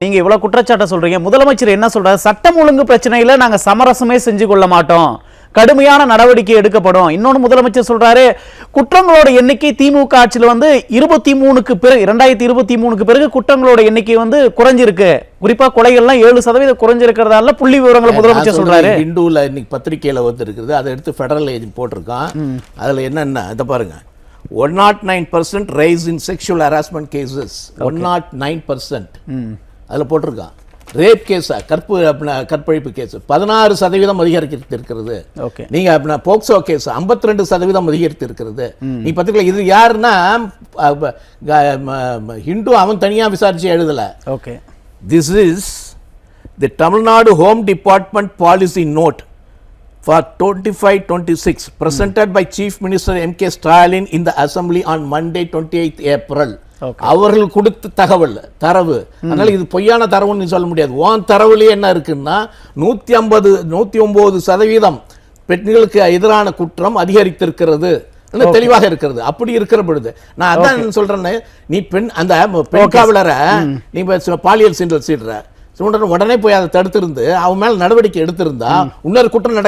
நீங்க இவ்வளவு குற்றச்சாட்டை சொல்றீங்க. முதலமைச்சர் என்ன சொல்றாரு? சட்டம் ஒழுங்கு பிரச்சனையில நாங்க சமரசமே செஞ்சு கொள்ள மாட்டோம், கடுமையான நடவடிக்கை எடுக்கப்படும். இன்னொன்னு முதலமைச்சர் சொல்றாரு, குற்றங்களோட எண்ணிக்கை திமுக ஆட்சியில் 23க்கு பிறகு 2023க்கு பிறகு குற்றங்களோட எண்ணிக்கை குறைஞ்சிருக்கு. குறிப்பா கொலைகள்லாம் 7% குறைஞ்சிருக்கிறதால புள்ளி விவரங்களை முதலமைச்சர் சொல்றாரு. இந்துல இன்னைக்கு பத்திரிகையில இருக்குது, அதை எடுத்து ஃபெடரல் ஏஜென்ட் போட்டிருக்கான். அதுல என்னன்னா இதை பாருங்க, 109% ரைஸ் இன் செக்ஷுவல் ஹராஸ்மெண்ட் கேசஸ். 109% அதுல போட்டிருக்கான். ரேப் கேஸ், கற்பழிப்பு கேஸ் 16% அதிகரித்திருக்கிறது. நீங்க போக்சோ கேஸ் 52% அதிகரித்திருக்கிறது. நீ பத்திரிகை இது யாருன்னா ஹிந்து, அவன் தனியா விசாரிச்சு எழுதல. This is the Tamil Nadu Home Department policy note for 25-26 presented by Chief Minister M.K. Stalin in the Assembly on Monday 28th April. அவர்கள் கொடுத்த தரவு. அதனால இது பொய்யான தரவுன்னு சொல்ல முடியாது. ஓன் தரவுலயே என்ன இருக்குன்னா 109% பெண்களுக்கு எதிரான குற்றம் அதிகரித்திருக்கிறது, தெளிவாக இருக்கிறது. அப்படி இருக்கிற பொழுது நான் அதான் சொல்றேன்னு, நீ அந்த பெண் காவலரை நீ பாலியல் சீண்டல் சீடுற உடனே போய் அதை தடுத்திருந்து அவன் மேல நடவடிக்கை எடுத்திருந்தா இன்னொரு குற்றம் நடக்க